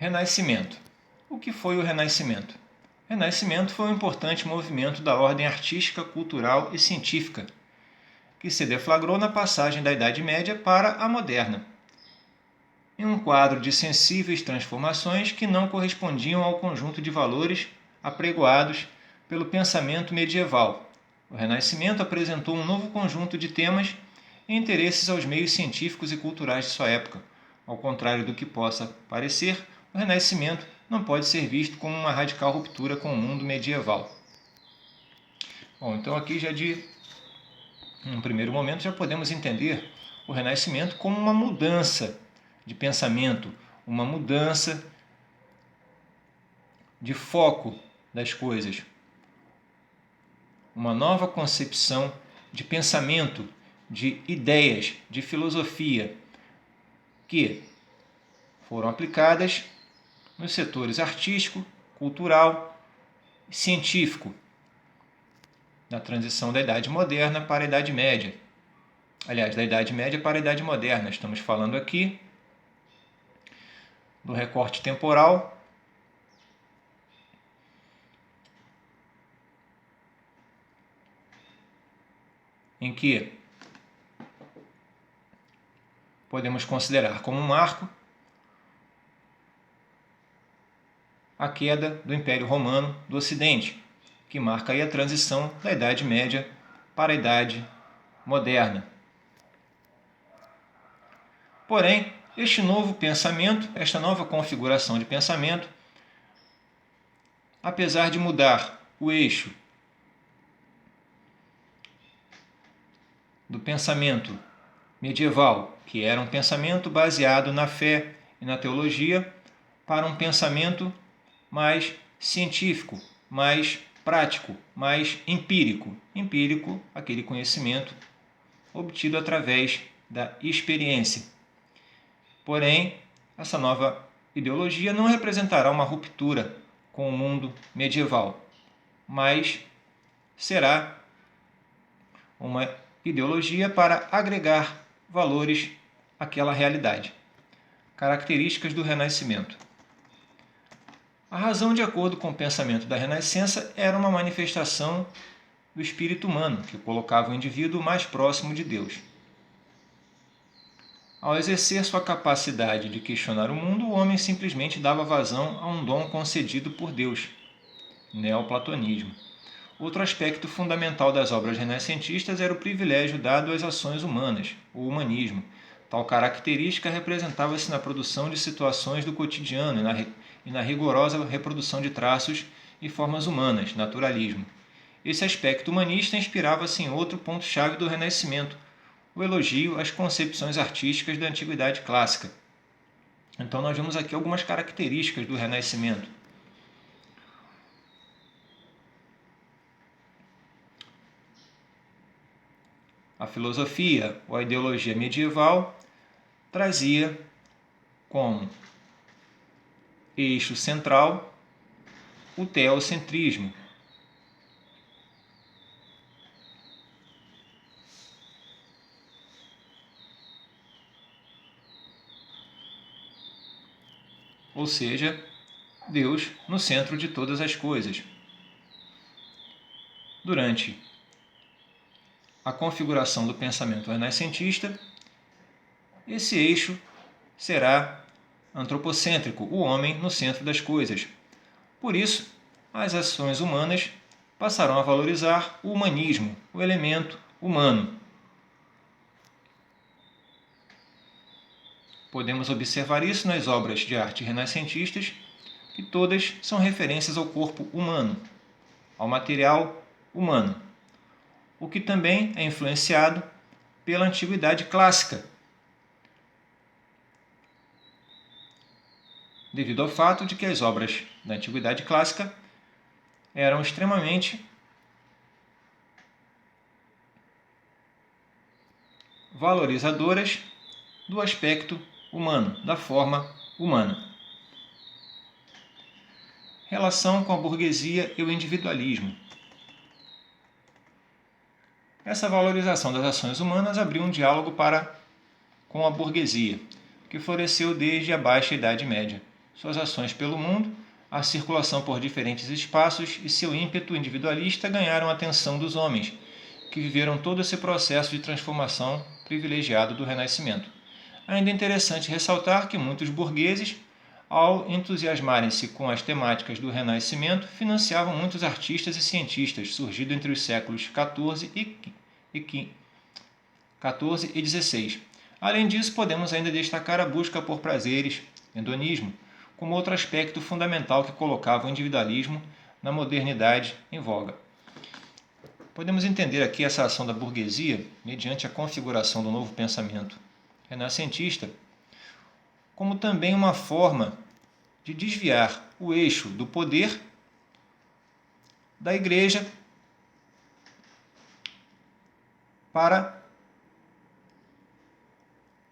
Renascimento. O que foi o Renascimento? O Renascimento foi um importante movimento da ordem artística, cultural e científica, que se deflagrou na passagem da Idade Média para a moderna, em um quadro de sensíveis transformações que não correspondiam ao conjunto de valores apregoados pelo pensamento medieval. O Renascimento apresentou um novo conjunto de temas e interesses aos meios científicos e culturais de sua época. Ao contrário do que possa parecer, o Renascimento não pode ser visto como uma radical ruptura com o mundo medieval. Bom, então aqui num primeiro momento, já podemos entender o Renascimento como uma mudança de pensamento, uma mudança de foco das coisas, uma nova concepção de pensamento, de ideias, de filosofia, que foram aplicadas nos setores artístico, cultural e científico, na transição da Idade Moderna para a Idade Média. Aliás, da Idade Média para a Idade Moderna. Estamos falando aqui do recorte temporal em que podemos considerar como um marco a queda do Império Romano do Ocidente, que marca aí a transição da Idade Média para a Idade Moderna. Porém, este novo pensamento, esta nova configuração de pensamento, apesar de mudar o eixo do pensamento medieval, que era um pensamento baseado na fé e na teologia, para um pensamento mais científico, mais prático, mais empírico. Empírico, aquele conhecimento obtido através da experiência. Porém, essa nova ideologia não representará uma ruptura com o mundo medieval, mas será uma ideologia para agregar valores àquela realidade. Características do Renascimento. A razão, de acordo com o pensamento da Renascença, era uma manifestação do espírito humano, que colocava o indivíduo mais próximo de Deus. Ao exercer sua capacidade de questionar o mundo, o homem simplesmente dava vazão a um dom concedido por Deus, neoplatonismo. Outro aspecto fundamental das obras renascentistas era o privilégio dado às ações humanas, o humanismo. Tal característica representava-se na produção de situações do cotidiano e na rigorosa reprodução de traços e formas humanas, naturalismo. Esse aspecto humanista inspirava-se em outro ponto-chave do Renascimento, o elogio às concepções artísticas da Antiguidade Clássica. Então nós vemos aqui algumas características do Renascimento. A filosofia ou a ideologia medieval trazia como eixo central o teocentrismo. Ou seja, Deus no centro de todas as coisas. Durante a configuração do pensamento renascentista, esse eixo será antropocêntrico, o homem no centro das coisas. Por isso, as ações humanas passarão a valorizar o humanismo, o elemento humano. Podemos observar isso nas obras de arte renascentistas, que todas são referências ao corpo humano, ao material humano, o que também é influenciado pela Antiguidade Clássica, devido ao fato de que as obras da Antiguidade Clássica eram extremamente valorizadoras do aspecto humano, da forma humana. Relação com a burguesia e o individualismo. Essa valorização das ações humanas abriu um diálogo com a burguesia, que floresceu desde a Baixa Idade Média. suas ações pelo mundo, a circulação por diferentes espaços e seu ímpeto individualista ganharam a atenção dos homens, que viveram todo esse processo de transformação privilegiado do Renascimento. Ainda é interessante ressaltar que muitos burgueses, ao entusiasmarem-se com as temáticas do Renascimento, financiavam muitos artistas e cientistas surgidos entre os séculos XIV e XVI. Além disso, podemos ainda destacar a busca por prazeres, hedonismo, como outro aspecto fundamental que colocava o individualismo na modernidade em voga. Podemos entender aqui essa ação da burguesia, mediante a configuração do novo pensamento renascentista, como também uma forma de desviar o eixo do poder da Igreja para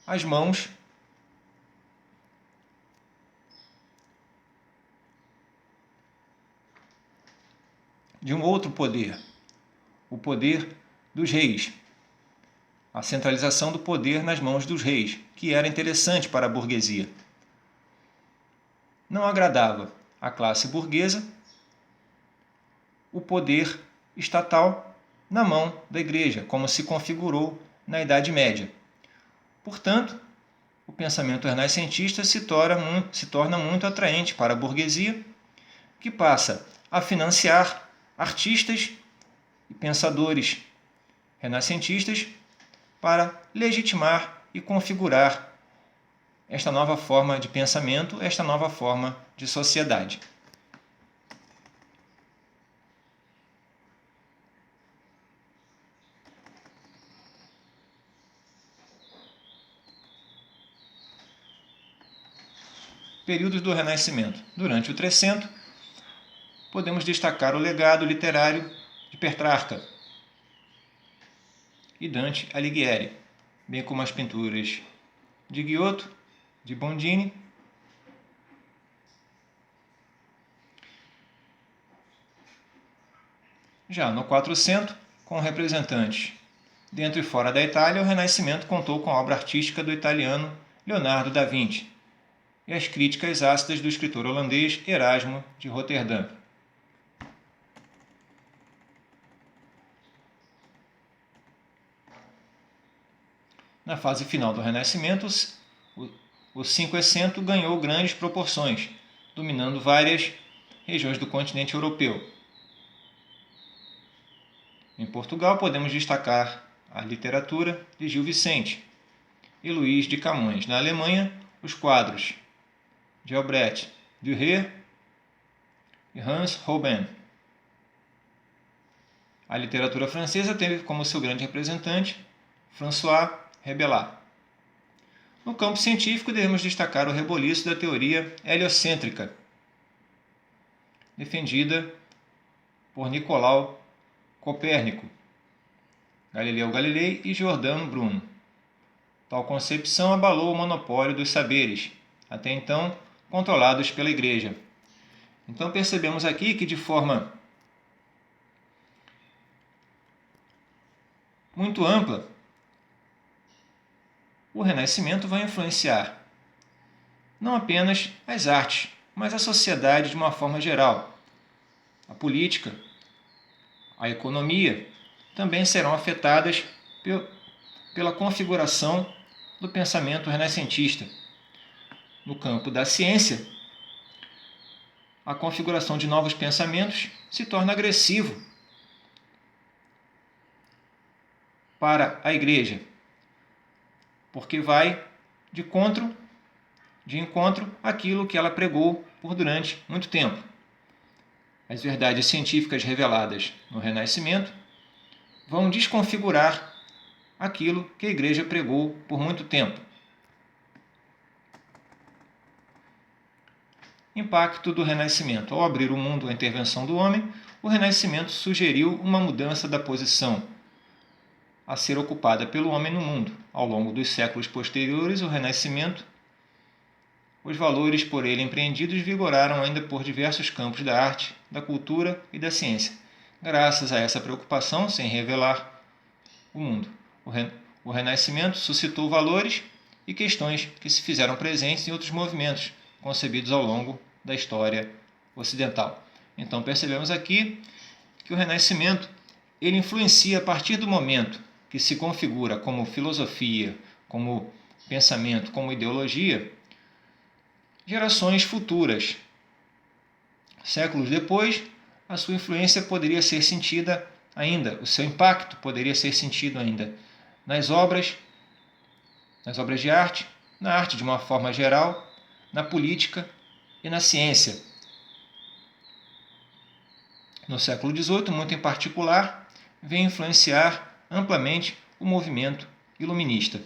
as mãos de um outro poder, o poder dos reis. A centralização do poder nas mãos dos reis, que era interessante para a burguesia. Não agradava à classe burguesa o poder estatal na mão da Igreja, como se configurou na Idade Média. Portanto, o pensamento renascentista se torna muito atraente para a burguesia, que passa a financiar artistas e pensadores renascentistas para legitimar e configurar esta nova forma de pensamento, esta nova forma de sociedade. Períodos do Renascimento. Durante o Trecento, podemos destacar o legado literário de Petrarca e Dante Alighieri, bem como as pinturas de Giotto, de Bondini, já no 400, com representantes dentro e fora da Itália, o Renascimento contou com a obra artística do italiano Leonardo da Vinci e as críticas ácidas do escritor holandês Erasmo de Roterdã. Na fase final do Renascimento, o Cinquecento ganhou grandes proporções, dominando várias regiões do continente europeu. Em Portugal, podemos destacar a literatura de Gil Vicente e Luís de Camões. Na Alemanha, os quadros de Albrecht Dürer e Hans Holbein. A literatura francesa teve como seu grande representante François Rabelais. No campo científico, devemos destacar o reboliço da teoria heliocêntrica, defendida por Nicolau Copérnico, Galileu Galilei e Giordano Bruno. Tal concepção abalou o monopólio dos saberes, até então controlados pela Igreja. Então percebemos aqui que, de forma muito ampla, o Renascimento vai influenciar não apenas as artes, mas a sociedade de uma forma geral. A política, a economia também serão afetadas pela configuração do pensamento renascentista. No campo da ciência, a configuração de novos pensamentos se torna agressivo para a Igreja, porque vai de encontro àquilo que ela pregou por durante muito tempo. As verdades científicas reveladas no Renascimento vão desconfigurar aquilo que a Igreja pregou por muito tempo. Impacto do Renascimento. Ao abrir o mundo à intervenção do homem, o Renascimento sugeriu uma mudança da posição a ser ocupada pelo homem no mundo. Ao longo dos séculos posteriores, o Renascimento, os valores por ele empreendidos vigoraram ainda por diversos campos da arte, da cultura e da ciência, graças a essa preocupação sem revelar o mundo. O Renascimento suscitou valores e questões que se fizeram presentes em outros movimentos concebidos ao longo da história ocidental. Então percebemos aqui que o Renascimento ele influencia a partir do momento que se configura como filosofia, como pensamento, como ideologia, gerações futuras. Séculos depois, a sua influência poderia ser sentida ainda, o seu impacto poderia ser sentido ainda nas obras de arte, na arte de uma forma geral, na política e na ciência. No século XVIII, muito em particular, vem influenciar amplamente o movimento iluminista.